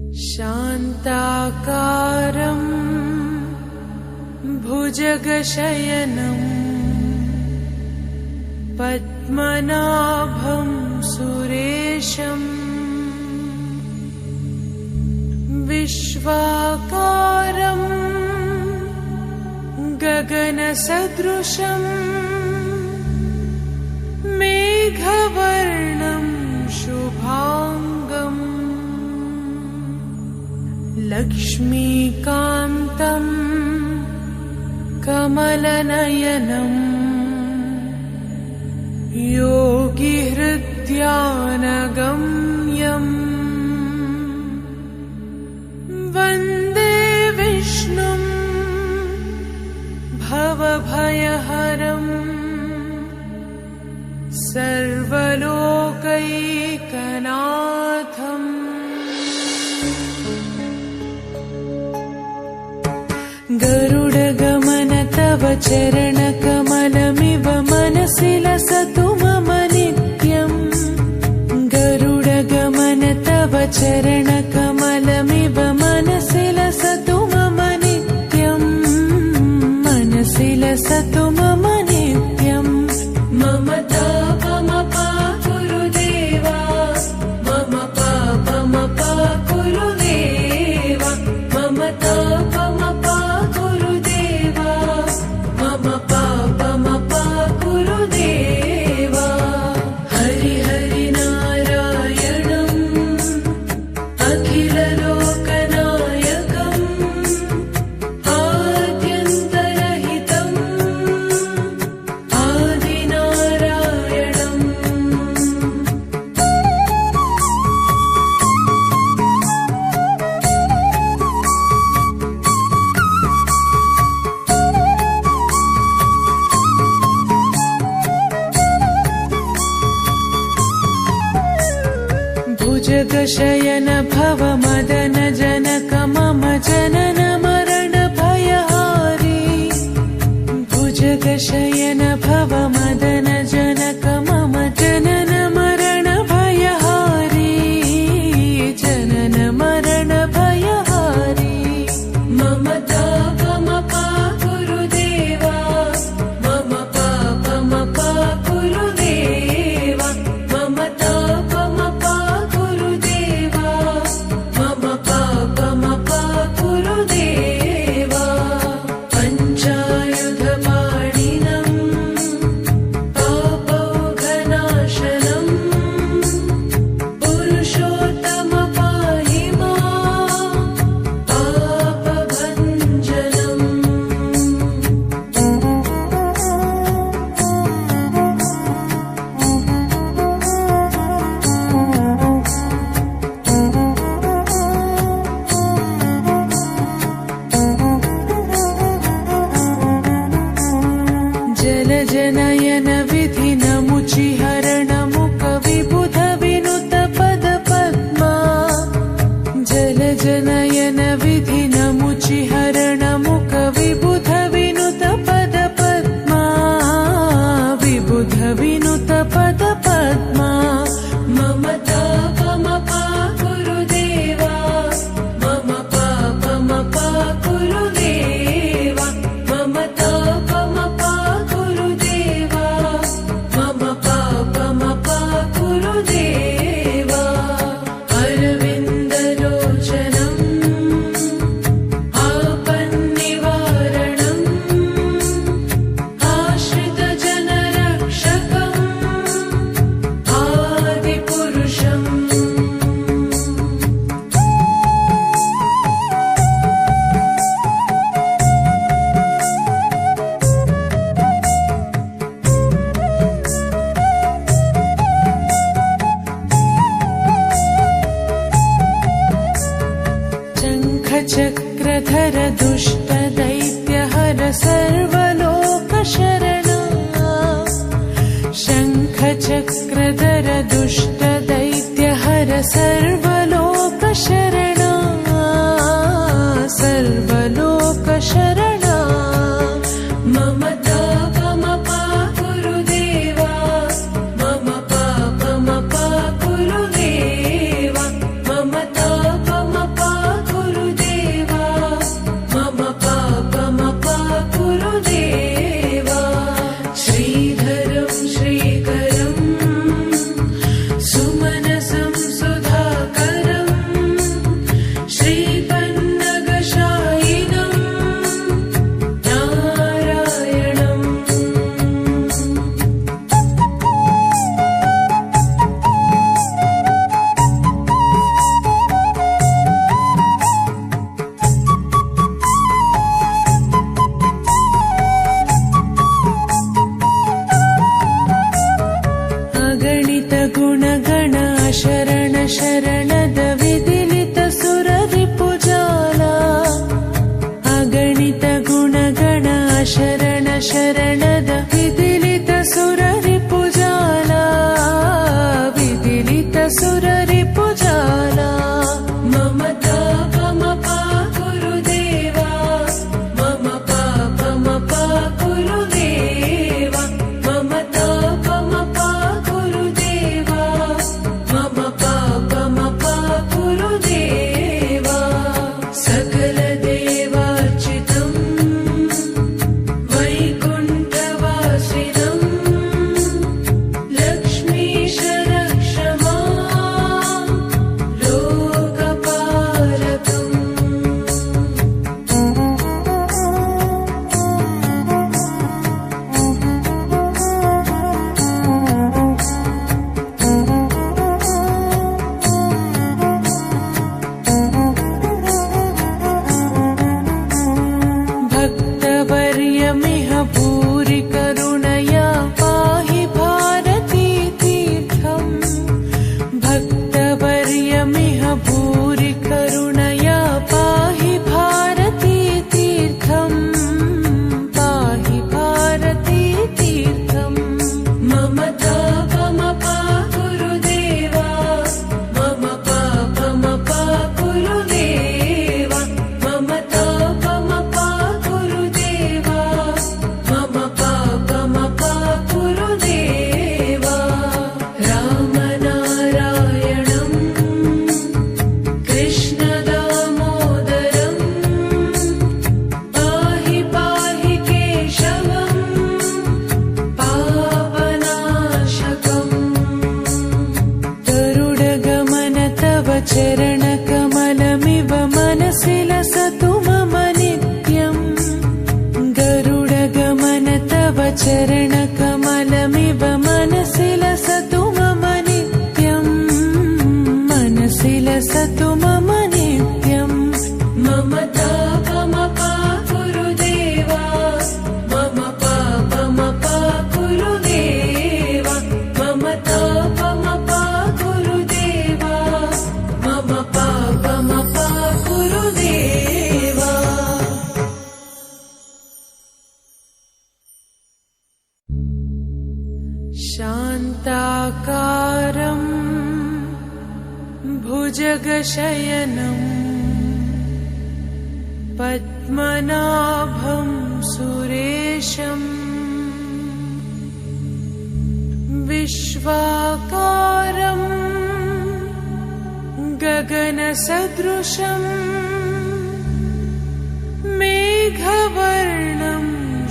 शान्ताकारं भुजगशयनं पद्मनाभं सुरेशं विश्वाकारं गगनसदृशं मेघवर्णं शुभांगम् लक्ष्मीकान्तं कमलनयनं योगिहृद्यानगम्यम् वन्दे विष्णुं भवभयहरम् सर्वलोकैकनाथम्। गरुडगमन तव चरणकमलमिव मनसि लसतु मम नित्यम्। गरुडगमन तव चरणकमलमिव मनसि लसतु मम नित्यम्। मनसि लसतु मम नित्यम्। मम तापमपा गुरुदेवा मम पापमपा गुरुदेवा मम तापमपा गुरुदेवा मम पापमपा गुरुदेवा। हरि हरि नारायणम् अखिललोकनायकम् आद्यन्तरहितम् आदिनारायणम्। भुजगशयन भव मदन जनक मम जनन मरण भयहारी। भुजगशयन भव मदन जनक मम जनन मरण भयहारी। जनन मरण भयहारी। मम तापमपा गुरुदेवा मम पापमपा गुरुदेवा मम तापमपा गुरुदेवा मम पापमपा गुरुदेवा। पञ्चायुधपाणिनम् पापौघनाशनम् पुरुषोत्तम पाहि मां पापभञ्जनम्। जलजनयन विधिनमुचिहरण मुख विबुध विनुत पद पद्मा। जलजनयन विधिनमुचिहरण मुख विबुध विनुत पद पद्मा। विबुध विनुत पद पद्मा। मम तापमपा गुरुदेवा मम पापमपा गुरुदेवा मम तापमपा गुरुदेवा मम पापमपा गुरुदेवा। अरविन्दलोचनम् आपन्निवारणम् आश्रितजनरक्षकम् आदिपुरुषम्। शङ्खचक्रधर दुष्ट दैत्यहर सर्वलोकशरणा। शङ्खचक्रधर दुष्ट दैत्यहर सर्वलोकशरणा। सर्वलोकशरणा। मम तापमपा गुरुदेवा मम पापमपा गुरुदेवा मम तापमपा भूरि करुणया पाहि भारती तीर्थम् पाहि भारती तीर्थम् मम तापमपा गुरुदेवा मम पापमपा गुरुदेवा मम तापमपा गुरुदेवा मम पापमपा गुरुदेवा रामनारायणम् कृष्णदामोदरम् पाहि पाहि केशवम् पापनाशकम् गरुडगमन तव चरणकमलमिव मनसि लसतु मम नित्यम् गरुडगमन तव चरणकमलमिव मनसि लसतु मम नित्यम् मनसि लसतु मम नित्यम् मम तापमपा गुरुदेवा मम पापमपा गुरुदेवा मम तापमपा गुरुदेवा मम पापमपा गुरुदेवा शान्ताकारम् भुजगशयनम् पद्मनाभं सुरेशम् विश्वाकारम् गगनसदृशम् मेघवर्णं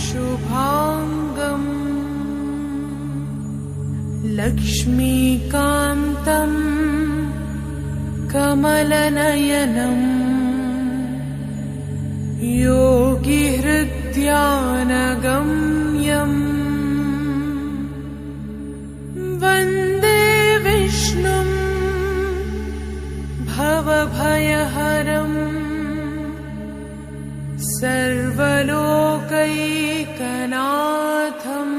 शुभाङ्गम् लक्ष्मीकान्तम् कमलनयनम् योगिहृद्यानगम्यम् वन्दे विष्णुम् भवभयहरम् सर्वलोकैकनाथम्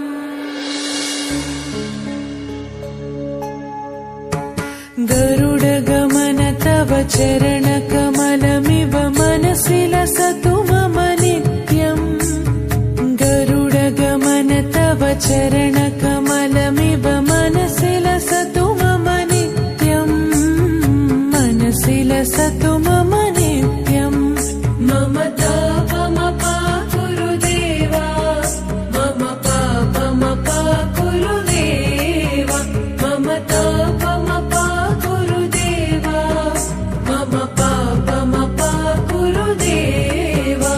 गरुडगमन तव चरणकमलमिव मनसि लसतु मम नित्यम् गरुडगमन तव चरणकमलमिव मनसि लसतु मम नित्यम् मनसि लसतु मम नित्यम् मम तापमपा गुरुदेवा मम पापमपा गुरुदेवा मम तापमपा गुरुदेवा मम पापमपा गुरुदेवा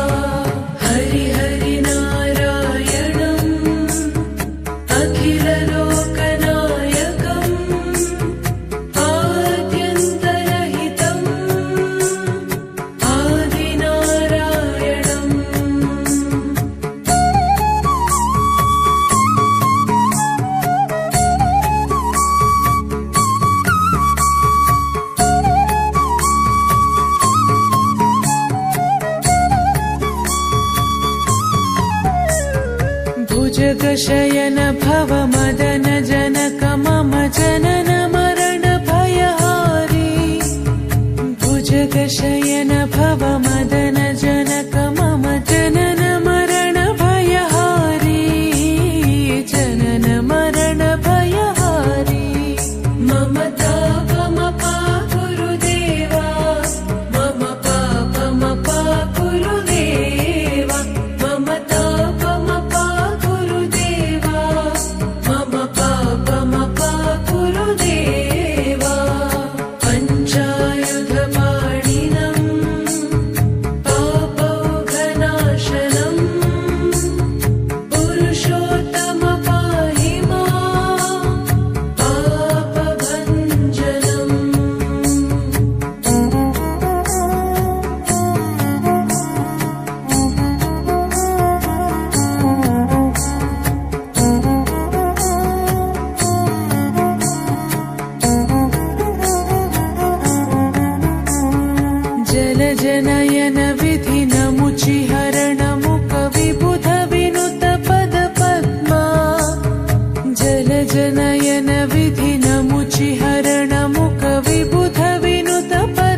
हरि हरि नारायणम् अखिललोकनायकम् आद्यन्तरहितम् आदिनारायणम् भुजगशयन भव मदन जनक मम जनन मरण भयहारी भुजगशयन भव मदन जनक मम जनन मरण भयहारी जनन मरण भयहारी मम तापमपा गुरुदेवा मम पापमपा गुरुदेवा मम तापमपा गुरुदेवा मम पापमपा गुरुदेवा पञ्चायुधपाणिनम् पापौघनाशनम् पुरुषोत्तम पाहि मां पापभञ्जनम् जलजनयन विधिनमुचिहरणमुख विबुध विनुत पद पद्मा जलजनयन विधिनमुचिहरणमुख विबुध विनुत पद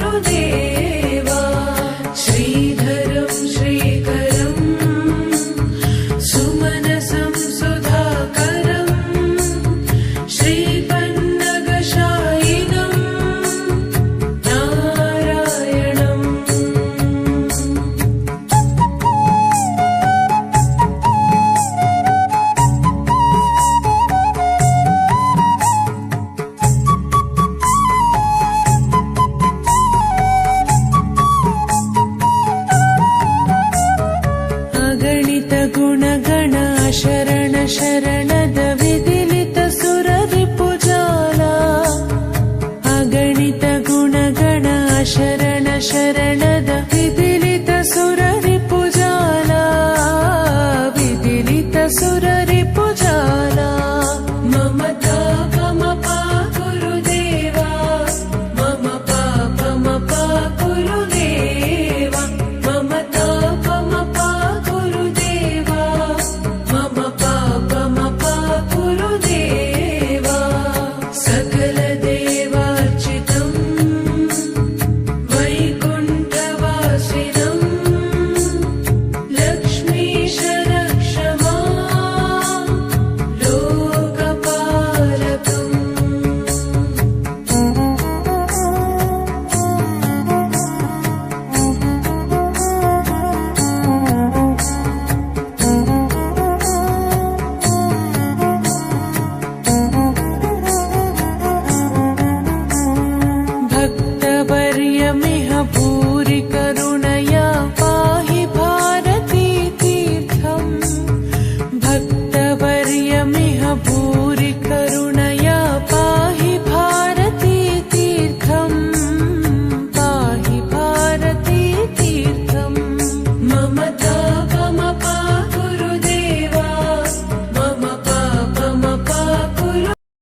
वासुदेवा श्रीधरं श्रीकरं सुमनसं सुधाकरं श्रीपन्नगशायिनं नारायणम् अगणित गुणगण शरण शरणद विदिलित सुररिपुजाला अगणित गुणगण शरण शरण